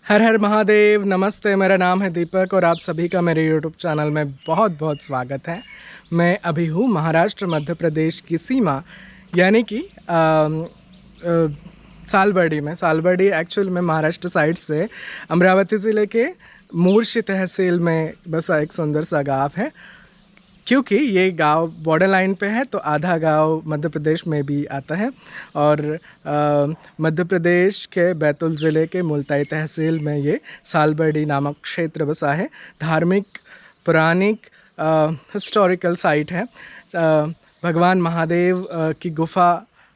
हर हर महादेव। नमस्ते, मेरा नाम है दीपक और आप सभी का मेरे यूट्यूब चैनल में बहुत बहुत स्वागत है। मैं अभी हूँ महाराष्ट्र मध्य प्रदेश की सीमा यानी कि सालबर्डी में। सालबर्डी एक्चुअल में महाराष्ट्र साइड से अमरावती ज़िले के मूर्शी तहसील में बसा एक सुंदर सा गाँव है। क्योंकि ये गांव बॉर्डर लाइन पे है तो आधा गांव मध्य प्रदेश में भी आता है और मध्य प्रदेश के बैतूल ज़िले के मुल्ताई तहसील में ये सालबर्डी नामक क्षेत्र बसा है। धार्मिक पौराणिक हिस्टोरिकल साइट है। भगवान महादेव की गुफ़ा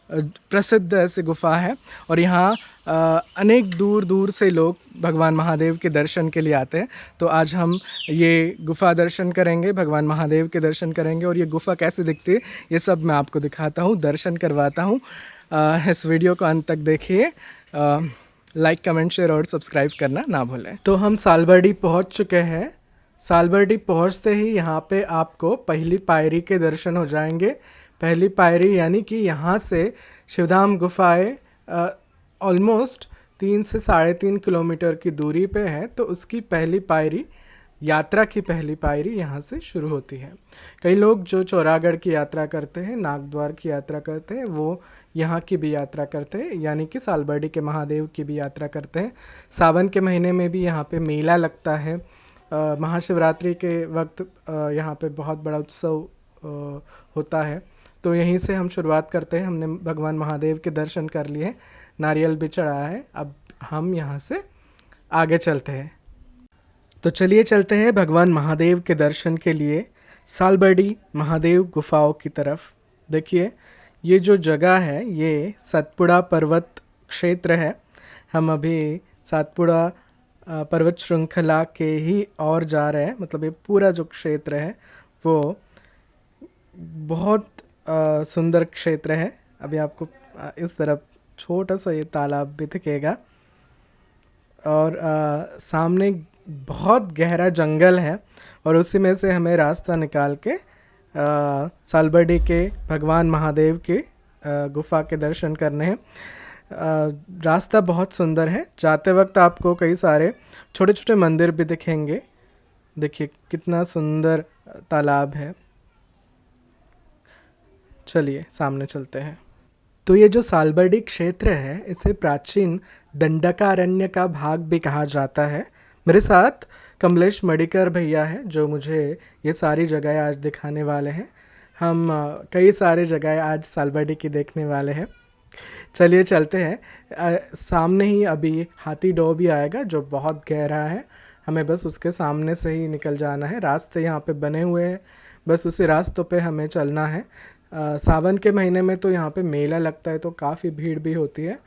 प्रसिद्ध ऐसी गुफ़ा है और यहाँ अनेक दूर दूर से लोग भगवान महादेव के दर्शन के लिए आते हैं। तो आज हम ये गुफ़ा दर्शन करेंगे, भगवान महादेव के दर्शन करेंगे और ये गुफ़ा कैसे दिखती है ये सब मैं आपको दिखाता हूँ, दर्शन करवाता हूँ। इस वीडियो को अंत तक देखिए। लाइक कमेंट शेयर और सब्सक्राइब करना ना भूलें। तो हम सालबर्डी पहुँच चुके हैं। सालबर्डी पहुँचते ही यहाँ पे आपको पहली पायरी के दर्शन हो जाएंगे। पहली पायरी यानी कि यहाँ से शिवधाम गुफाएँ ऑलमोस्ट 3 से 3.5 किलोमीटर की दूरी पे है। तो उसकी पहली पायरी, यात्रा की पहली पायरी यहाँ से शुरू होती है। कई लोग जो चौरागढ़ की यात्रा करते हैं, नागद्वार की यात्रा करते हैं, वो यहाँ की भी यात्रा करते हैं यानी कि सालबर्डी के महादेव की भी यात्रा करते हैं। सावन के महीने में भी यहाँ पे मेला लगता है। महाशिवरात्रि के वक्त यहाँ पे बहुत बड़ा उत्सव होता है। तो यहीं से हम शुरुआत करते हैं। हमने भगवान महादेव के दर्शन कर लिए, नारियल भी चढ़ाया है। अब हम यहाँ से आगे चलते हैं। तो चलिए चलते हैं भगवान महादेव के दर्शन के लिए सालबर्डी महादेव गुफाओं की तरफ। देखिए ये जो जगह है ये सतपुड़ा पर्वत क्षेत्र है। हम अभी सातपुड़ा पर्वत श्रृंखला के ही और जा रहे हैं। मतलब ये पूरा जो क्षेत्र है वो बहुत सुंदर क्षेत्र है। अभी आपको इस तरफ छोटा सा ये तालाब भी दिखेगा और सामने बहुत गहरा जंगल है और उसी में से हमें रास्ता निकाल के सालबर्डी के भगवान महादेव के गुफा के दर्शन करने हैं। रास्ता बहुत सुंदर है। जाते वक्त आपको कई सारे छोटे छोटे मंदिर भी दिखेंगे। देखिए कितना सुंदर तालाब है। चलिए सामने चलते हैं। तो ये जो सालबर्डी क्षेत्र है इसे प्राचीन दंडकारण्य का भाग भी कहा जाता है। मेरे साथ कमलेश मडिकर भैया हैं जो मुझे ये सारी जगह आज दिखाने वाले हैं। हम कई सारे जगह आज सालबर्डी की देखने वाले हैं। चलिए चलते हैं। सामने ही अभी हाथी डो भी आएगा जो बहुत गहरा है। हमें बस उसके सामने से ही निकल जाना है। रास्ते यहाँ पे बने हुए हैं, बस उसी रास्तों पे हमें चलना है। सावन के महीने में तो यहाँ पे मेला लगता है तो काफ़ी भीड़ भी होती है।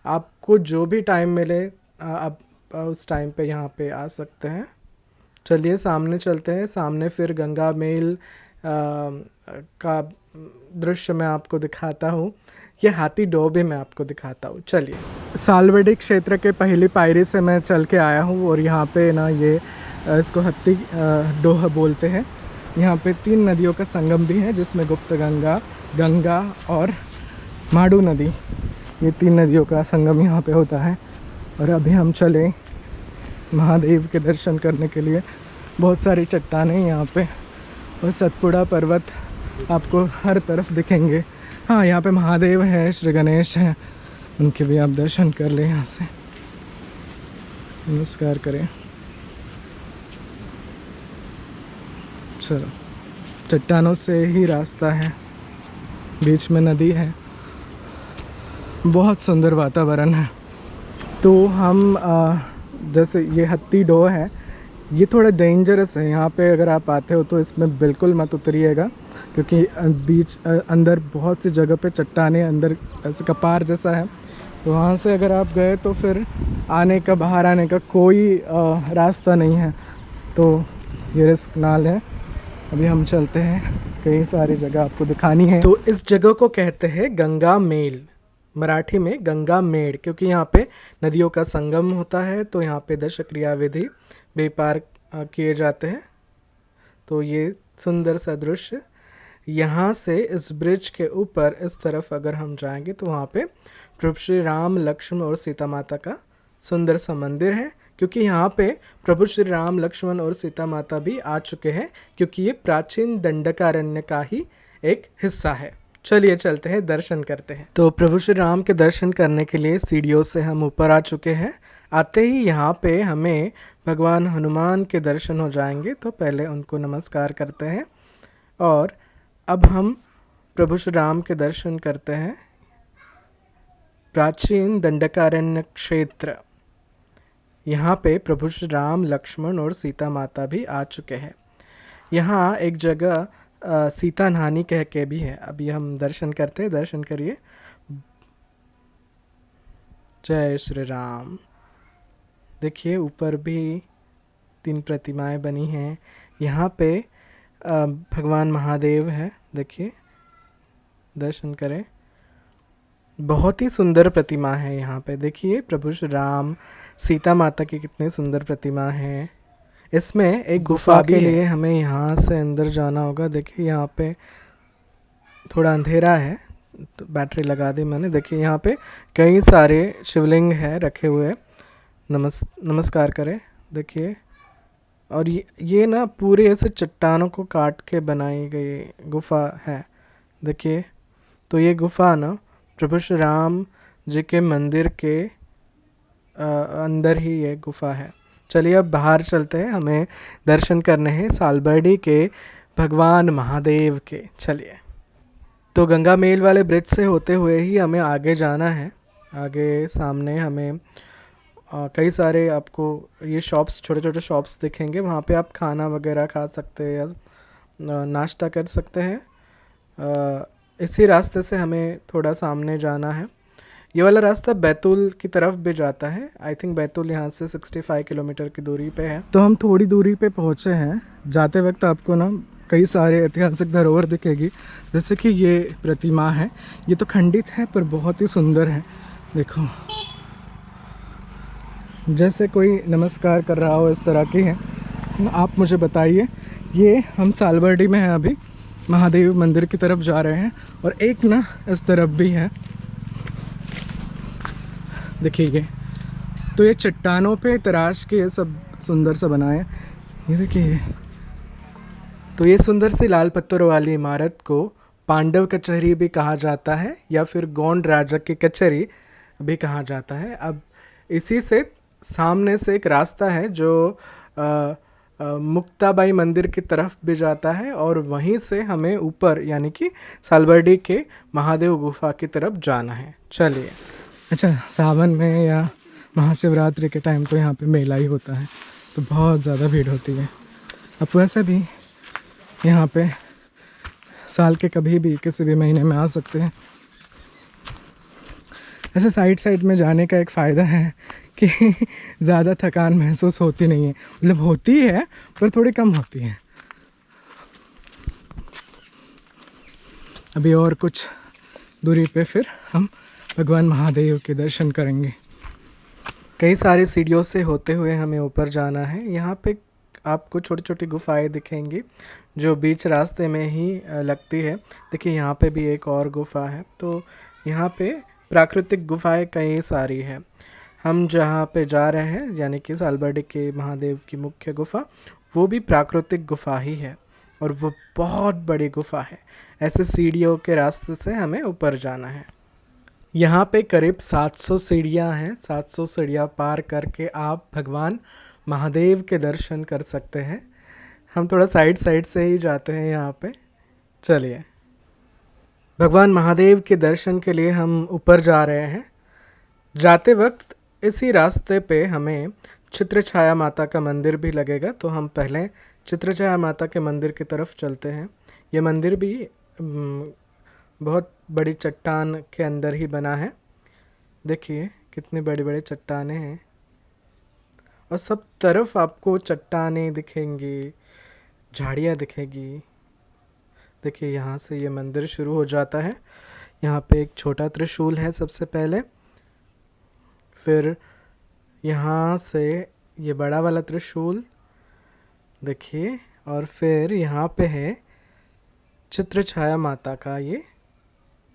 आपको जो भी टाइम मिले आप उस टाइम पे यहाँ पे आ सकते हैं। चलिए सामने चलते हैं। सामने फिर गंगा मेल का दृश्य मैं आपको दिखाता हूँ। ये हाथी डो भी मैं आपको दिखाता हूँ। चलिए सालबर्डी क्षेत्र के पहली पायरी से मैं चल के आया हूँ और यहाँ पे ना ये इसको हाथी डोह बोलते हैं। यहाँ पे 3 नदियों का संगम भी है जिसमें गुप्त गंगा, गंगा और माडू नदी, ये 3 नदियों का संगम यहाँ पे होता है। और अभी हम चले महादेव के दर्शन करने के लिए। बहुत सारी चट्टानें यहाँ पे और सतपुड़ा पर्वत आपको हर तरफ दिखेंगे। हाँ, यहाँ पे महादेव है, श्री गणेश हैं, उनके भी आप दर्शन कर लें। यहाँ से नमस्कार करें। चलो, चट्टानों से ही रास्ता है, बीच में नदी है, बहुत सुंदर वातावरण है। तो हम जैसे ये हत्ती डो है, ये थोड़ा डेंजरस है। यहाँ पे अगर आप आते हो तो इसमें बिल्कुल मत उतरिएगा क्योंकि बीच अंदर बहुत सी जगह पे चट्टानें अंदर ऐसे कपार जैसा है। तो वहाँ से अगर आप गए तो फिर आने का, बाहर आने का कोई रास्ता नहीं है। तो ये रिस्क नाल है। अभी हम चलते हैं, कई सारी जगह आपको दिखानी है। तो इस जगह को कहते हैं गंगा मेल, मराठी में गंगा मेड़, क्योंकि यहाँ पे नदियों का संगम होता है। तो यहाँ पे दश क्रिया विधि भी पार किए जाते हैं। तो ये सुंदर सा दृश्य, यहाँ से इस ब्रिज के ऊपर इस तरफ अगर हम जाएंगे तो वहाँ पे प्रभु श्री राम, लक्ष्मण और सीता माता का सुंदर सा मंदिर है, क्योंकि यहाँ पे प्रभु श्री राम, लक्ष्मण और सीता माता भी आ चुके हैं, क्योंकि ये प्राचीन दंडकारण्य का ही एक हिस्सा है। चलिए चलते हैं, दर्शन करते हैं। तो प्रभु श्री राम के दर्शन करने के लिए सीढ़ियों से हम ऊपर आ चुके हैं। आते ही यहाँ पे हमें भगवान हनुमान के दर्शन हो जाएंगे, तो पहले उनको नमस्कार करते हैं और अब हम प्रभु श्री राम के दर्शन करते हैं। प्राचीन दंडकारण्य क्षेत्र, यहाँ पे प्रभु श्री राम, लक्ष्मण और सीता माता भी आ चुके हैं। यहाँ एक जगह सीता नहानी कह के भी है। अभी हम दर्शन करते हैं, दर्शन करिए। जय श्री राम। देखिए ऊपर भी 3 प्रतिमाएं बनी हैं। यहाँ पे भगवान महादेव है, देखिए दर्शन करें। बहुत ही सुंदर प्रतिमा है यहाँ पे। देखिए प्रभु श्री राम, सीता माता की कितने सुंदर प्रतिमा है। इसमें एक गुफा के लिए हमें यहाँ से अंदर जाना होगा। देखिए यहाँ पे थोड़ा अंधेरा है, तो बैटरी लगा दी मैंने। देखिए यहाँ पे कई सारे शिवलिंग है रखे हुए। नमस्कार करें। देखिए, और ये ना पूरे ऐसे चट्टानों को काट के बनाई गई गुफा है। देखिए, तो ये गुफा ना प्रभु श्री राम जी के मंदिर के अंदर ही ये गुफा है। चलिए अब बाहर चलते हैं, हमें दर्शन करने हैं सालबर्डी के भगवान महादेव के। चलिए, तो गंगा मेल वाले ब्रिज से होते हुए ही हमें आगे जाना है। आगे सामने हमें कई सारे आपको ये शॉप्स, छोटे छोटे शॉप्स दिखेंगे। वहाँ पे आप खाना वगैरह खा सकते हैं या नाश्ता कर सकते हैं। इसी रास्ते से हमें थोड़ा सामने जाना है। ये वाला रास्ता बैतूल की तरफ भी जाता है। आई थिंक बैतूल यहाँ से 65 किलोमीटर की दूरी पे है। तो हम थोड़ी दूरी पे पहुँचे हैं। जाते वक्त आपको ना कई सारे ऐतिहासिक धरोहर दिखेगी, जैसे कि ये प्रतिमा है। ये तो खंडित है पर बहुत ही सुंदर है। देखो, जैसे कोई नमस्कार कर रहा हो, इस तरह की है। आप मुझे बताइए। ये हम सालबर्डी में हैं, अभी महादेव मंदिर की तरफ जा रहे हैं, और एक ना इस तरफ भी है। देखिए, तो ये चट्टानों पे तराश के ये सब सुंदर सा बना है। ये देखिए, तो ये सुंदर सी लाल पत्थरों वाली इमारत को पांडव कचहरी भी कहा जाता है, या फिर गोंड राजा की कचहरी भी कहा जाता है। अब इसी से सामने से एक रास्ता है जो मुक्ताबाई मंदिर की तरफ भी जाता है, और वहीं से हमें ऊपर यानी कि सालबर्डी के महादेव गुफा की तरफ जाना है। चलिए। अच्छा, सावन में या महाशिवरात्रि के टाइम तो यहाँ पे मेला ही होता है, तो बहुत ज़्यादा भीड़ होती है। अब वैसे भी यहाँ पे साल के कभी भी किसी भी महीने में आ सकते हैं। ऐसे साइड में जाने का एक फ़ायदा है कि ज़्यादा थकान महसूस होती नहीं है। मतलब होती है पर थोड़ी कम होती है। अभी और कुछ दूरी पे फिर हम भगवान महादेव के दर्शन करेंगे। कई सारी सीढ़ियों से होते हुए हमें ऊपर जाना है। यहाँ पे आपको छोटी छोटी गुफाएं दिखेंगी जो बीच रास्ते में ही लगती है। देखिए, यहाँ पे भी एक और गुफा है। तो यहाँ पे प्राकृतिक गुफाएं कई सारी हैं। हम जहाँ पे जा रहे हैं यानी कि सालबर्डी के महादेव की मुख्य गुफा, वो भी प्राकृतिक गुफा ही है, और वो बहुत बड़ी गुफा है। ऐसे सीढ़ियों के रास्ते से हमें ऊपर जाना है। यहाँ पे करीब 700 सीढ़ियाँ हैं। 700 सीढ़ियाँ पार करके आप भगवान महादेव के दर्शन कर सकते हैं। हम थोड़ा साइड से ही जाते हैं यहाँ पे। चलिए, भगवान महादेव के दर्शन के लिए हम ऊपर जा रहे हैं। जाते वक्त इसी रास्ते पे हमें चित्रछाया माता का मंदिर भी लगेगा, तो हम पहले चित्रछाया माता के मंदिर की तरफ चलते हैं। ये मंदिर भी बहुत बड़ी चट्टान के अंदर ही बना है। देखिए कितनी बड़ी बड़ी चट्टानें हैं, और सब तरफ आपको चट्टानें दिखेंगी, झाड़ियाँ दिखेगी। देखिए, यहाँ से ये मंदिर शुरू हो जाता है। यहाँ पे एक छोटा त्रिशूल है सबसे पहले, फिर यहाँ से ये बड़ा वाला त्रिशूल देखिए, और फिर यहाँ पे है चित्रछाया माता का ये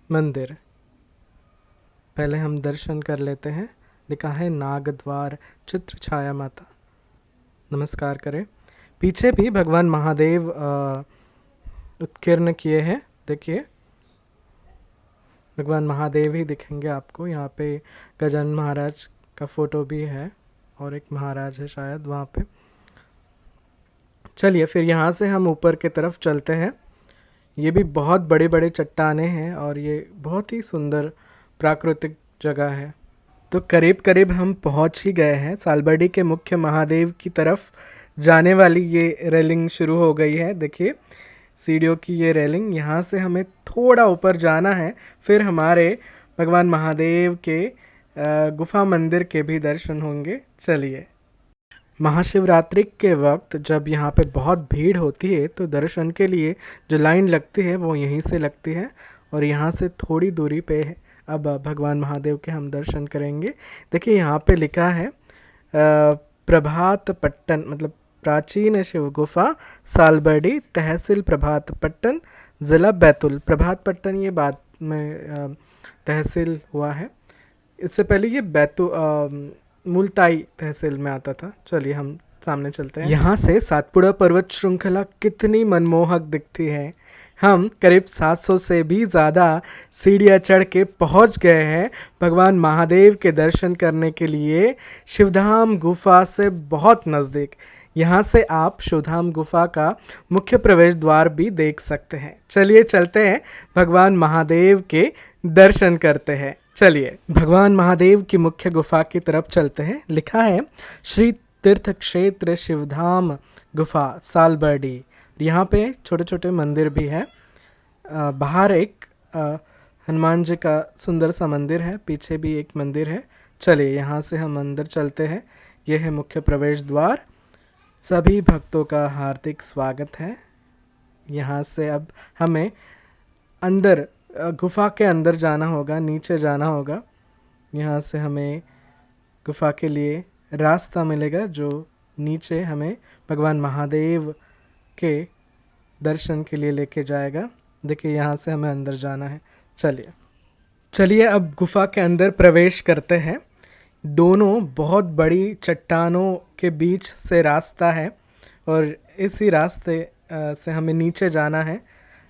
मंदिर। पहले हम दर्शन कर लेते हैं लिखा है नागद्वार चित्र छाया माता। नमस्कार करें। पीछे भी भगवान महादेव उत्कीर्ण किए हैं। देखिए भगवान महादेव ही दिखेंगे आपको। यहाँ पे गजानन महाराज का फोटो भी है और एक महाराज है शायद वहाँ पे। चलिए फिर यहाँ से हम ऊपर की तरफ चलते हैं। ये भी बहुत बड़े बड़े चट्टाने हैं और ये बहुत ही सुंदर प्राकृतिक जगह है। तो करीब करीब हम पहुँच ही गए हैं। सालबर्डी के मुख्य महादेव की तरफ जाने वाली ये रेलिंग शुरू हो गई है। देखिए सीढ़ियों की ये रेलिंग, यहाँ से हमें थोड़ा ऊपर जाना है, फिर हमारे भगवान महादेव के गुफा मंदिर के भी दर्शन होंगे। चलिए, महाशिवरात्रि के वक्त जब यहाँ पे बहुत भीड़ होती है तो दर्शन के लिए जो लाइन लगती है वो यहीं से लगती है और यहाँ से थोड़ी दूरी पे है। अब भगवान महादेव के हम दर्शन करेंगे। देखिए यहाँ पे लिखा है प्रभात पट्टन, मतलब प्राचीन शिव गुफा सालबर्डी, तहसील प्रभात पट्टन, ज़िला बैतूल। प्रभात पट्टन ये बाद में तहसील हुआ है, इससे पहले ये मुल्ताई तहसील में आता था। चलिए हम सामने चलते हैं। यहाँ से सातपुड़ा पर्वत श्रृंखला कितनी मनमोहक दिखती है। हम करीब 700 से भी ज़्यादा सीढ़ियाँ चढ़ के पहुँच गए हैं भगवान महादेव के दर्शन करने के लिए शिवधाम गुफा से बहुत नज़दीक। यहाँ से आप शिवधाम गुफा का मुख्य प्रवेश द्वार भी देख सकते हैं। चलिए चलते हैं, भगवान महादेव के दर्शन करते हैं। चलिए भगवान महादेव की मुख्य गुफा की तरफ चलते हैं। लिखा है श्री तीर्थ क्षेत्र शिवधाम गुफा सालबर्डी। यहाँ पे छोटे छोटे मंदिर भी है। बाहर एक हनुमान जी का सुंदर सा मंदिर है, पीछे भी एक मंदिर है। चलिए यहाँ से हम अंदर चलते हैं। यह है मुख्य प्रवेश द्वार। सभी भक्तों का हार्दिक स्वागत है। यहाँ से अब हमें अंदर गुफा के अंदर जाना होगा, नीचे जाना होगा। यहाँ से हमें गुफा के लिए रास्ता मिलेगा जो नीचे हमें भगवान महादेव के दर्शन के लिए लेके जाएगा। देखिए यहाँ से हमें अंदर जाना है। चलिए अब गुफा के अंदर प्रवेश करते हैं। दोनों बहुत बड़ी चट्टानों के बीच से रास्ता है और इसी रास्ते से हमें नीचे जाना है।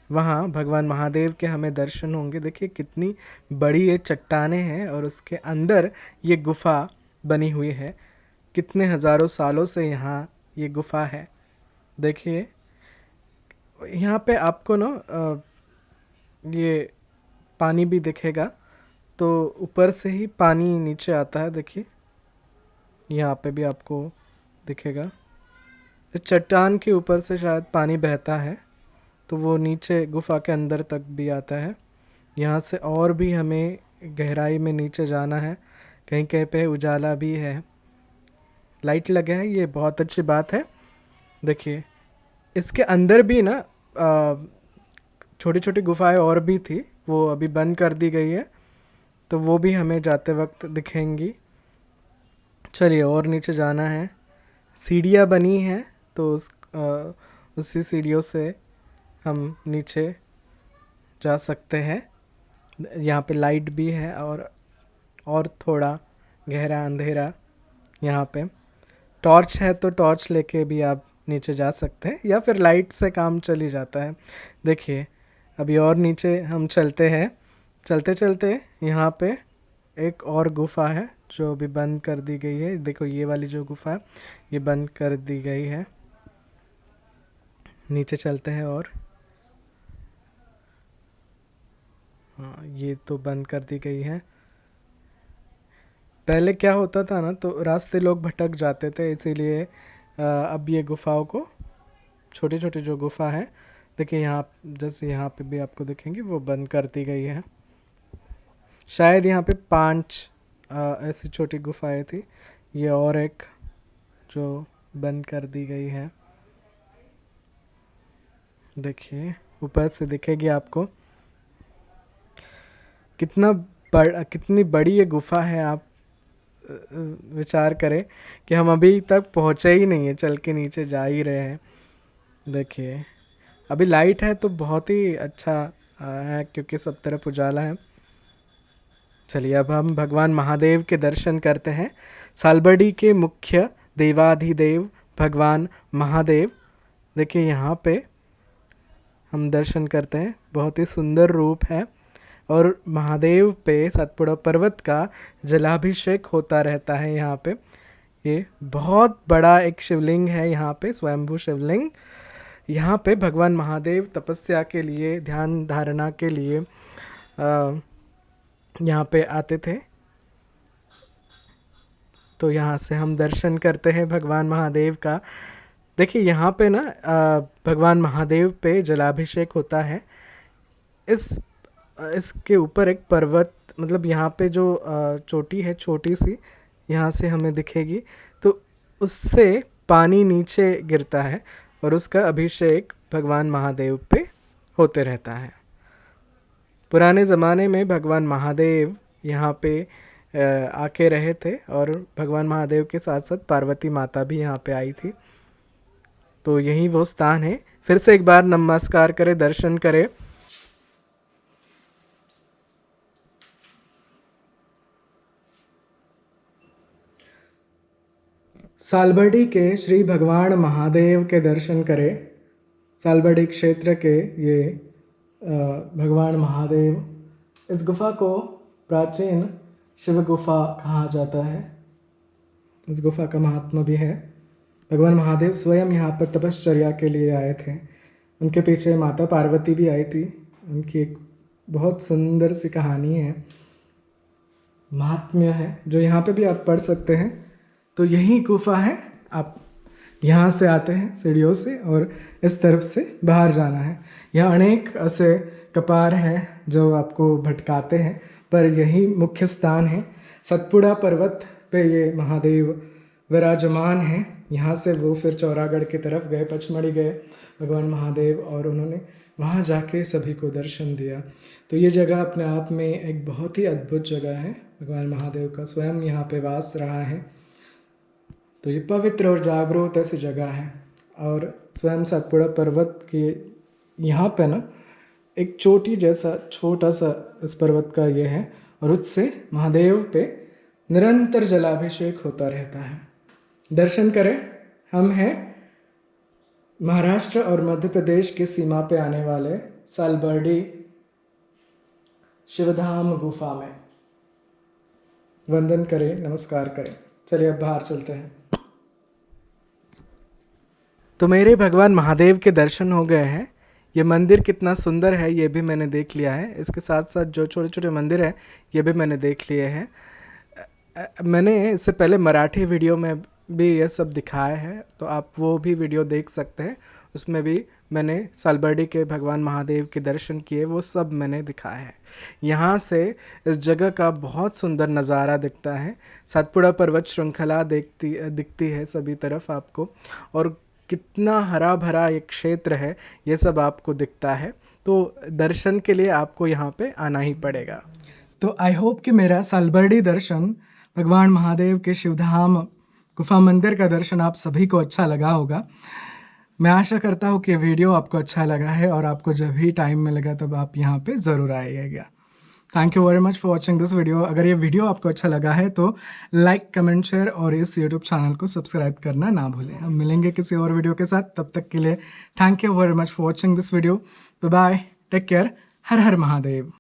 वहाँ भगवान महादेव के हमें दर्शन होंगे। देखिए कितनी बड़ी ये चट्टानें हैं और उसके अंदर ये गुफा बनी हुई है। कितने हज़ारों सालों से यहाँ ये गुफा है। देखिए यहाँ पे आपको ना ये पानी भी दिखेगा, तो ऊपर से ही पानी नीचे आता है। देखिए यहाँ पे भी आपको दिखेगा। इस चट्टान के ऊपर से शायद पानी बहता है तो वो नीचे गुफा के अंदर तक भी आता है। यहाँ से और भी हमें गहराई में नीचे जाना है। कहीं कहीं पे उजाला भी है, लाइट लगे हैं, ये बहुत अच्छी बात है। देखिए इसके अंदर भी ना छोटी छोटी गुफाएं और भी थी, वो अभी बंद कर दी गई है, तो वो भी हमें जाते वक्त दिखेंगी। चलिए और नीचे जाना है। सीढ़ियाँ बनी हैं तो उसी सीढ़ियों से हम नीचे जा सकते हैं। यहाँ पे लाइट भी है और थोड़ा गहरा अंधेरा। यहाँ पे टॉर्च है तो टॉर्च लेके भी आप नीचे जा सकते हैं या फिर लाइट से काम चली जाता है। देखिए अभी और नीचे हम चलते हैं। चलते चलते यहाँ पे एक और गुफा है जो अभी बंद कर दी गई है। देखो ये वाली जो गुफा है ये बंद कर दी गई है। नीचे चलते हैं और हाँ ये तो बंद कर दी गई है। पहले क्या होता था ना, तो रास्ते लोग भटक जाते थे, इसीलिए अब ये गुफाओं को, छोटी छोटी जो गुफा है देखिए यहाँ, जैसे यहाँ पे भी आपको दिखेंगे, वो बंद कर दी गई है। शायद यहाँ पे 5 ऐसी छोटी गुफाएं थी, ये और एक जो बंद कर दी गई है। देखिए ऊपर से दिखेगी आपको कितनी बड़ी ये गुफा है। आप विचार करें कि हम अभी तक पहुँचे ही नहीं है, चल के नीचे जा ही रहे हैं। देखिए अभी लाइट है तो बहुत ही अच्छा है क्योंकि सब तरफ उजाला है। चलिए अब हम भगवान महादेव के दर्शन करते हैं। सालबड़ी के मुख्य देवाधिदेव भगवान महादेव, देखिए यहाँ पे हम दर्शन करते हैं। बहुत ही सुंदर रूप है और महादेव पे सतपुड़ा पर्वत का जलाभिषेक होता रहता है। यहाँ पे ये बहुत बड़ा एक शिवलिंग है, यहाँ पे स्वयंभू शिवलिंग। यहाँ पे भगवान महादेव तपस्या के लिए, ध्यान धारणा के लिए यहाँ पे आते थे। तो यहाँ से हम दर्शन करते हैं भगवान महादेव का। देखिए यहाँ पे ना भगवान महादेव पे जलाभिषेक होता है। इसके ऊपर एक पर्वत, मतलब यहाँ पे जो चोटी है छोटी सी, यहाँ से हमें दिखेगी, तो उससे पानी नीचे गिरता है और उसका अभिषेक भगवान महादेव पे होते रहता है। पुराने ज़माने में भगवान महादेव यहाँ पे आके रहे थे और भगवान महादेव के साथ साथ पार्वती माता भी यहाँ पे आई थी। तो यही वो स्थान है। फिर से एक बार नमस्कार करें, दर्शन करें। सालबड़ी के श्री भगवान महादेव के दर्शन करें। सालबड़ी क्षेत्र के ये भगवान महादेव, इस गुफा को प्राचीन शिव गुफा कहा जाता है। इस गुफा का महात्मा भी है। भगवान महादेव स्वयं यहाँ पर तपश्चर्या के लिए आए थे। उनके पीछे माता पार्वती भी आई थी। उनकी एक बहुत सुंदर सी कहानी है, महात्म्य है, जो यहाँ पे भी आप पढ़ सकते हैं। तो यही गुफा है। आप यहाँ से आते हैं सीढ़ियों से और इस तरफ से बाहर जाना है। यहाँ अनेक ऐसे कपार हैं जो आपको भटकाते हैं, पर यही मुख्य स्थान है। सतपुड़ा पर्वत पे ये महादेव विराजमान हैं। यहाँ से वो फिर चौरागढ़ की तरफ गए, पचमढ़ी गए भगवान महादेव, और उन्होंने वहाँ जाके सभी को दर्शन दिया। तो ये जगह अपने आप में एक बहुत ही अद्भुत जगह है। भगवान महादेव का स्वयं यहाँ पे वास रहा है। तो ये पवित्र और जागरूक ऐसी जगह है। और स्वयं सतपुड़ा पर्वत के यहाँ पे ना एक चोटी जैसा छोटा सा इस पर्वत का ये है, और उससे महादेव पे निरंतर जलाभिषेक होता रहता है। दर्शन करें। हम हैं महाराष्ट्र और मध्य प्रदेश की सीमा पे आने वाले सालबड़ी शिवधाम गुफा में। वंदन करें, नमस्कार करें। चलिए अब बाहर चलते हैं। तो मेरे भगवान महादेव के दर्शन हो गए हैं। ये मंदिर कितना सुंदर है ये भी मैंने देख लिया है। इसके साथ साथ जो छोटे छोटे मंदिर हैं ये भी मैंने देख लिए हैं। मैंने इससे पहले मराठी वीडियो में भी ये सब दिखाया है, तो आप वो भी वीडियो देख सकते हैं। उसमें भी मैंने सालबड़ी के भगवान महादेव के दर्शन किए, वो सब मैंने दिखाया है। यहाँ से इस जगह का बहुत सुंदर नज़ारा दिखता है। सतपुड़ा पर्वत श्रृंखला दिखती है सभी तरफ आपको, और कितना हरा भरा एक क्षेत्र है ये सब आपको दिखता है। तो दर्शन के लिए आपको यहाँ पे आना ही पड़ेगा। तो आई होप कि मेरा सालबड़ी दर्शन, भगवान महादेव के शिवधाम गुफा मंदिर का दर्शन आप सभी को अच्छा लगा होगा। मैं आशा करता हूँ कि वीडियो आपको अच्छा लगा है और आपको जब भी टाइम मिलेगा तब आप यहाँ पे ज़रूर आइएगा। Thank you very much for watching this video. अगर ये वीडियो आपको अच्छा लगा है तो लाइक, कमेंट, शेयर और इस यूट्यूब चैनल को सब्सक्राइब करना ना भूलें। हम मिलेंगे किसी और वीडियो के साथ, तब तक के लिए thank you very much for watching this video. Bye bye, take care, हर हर महादेव।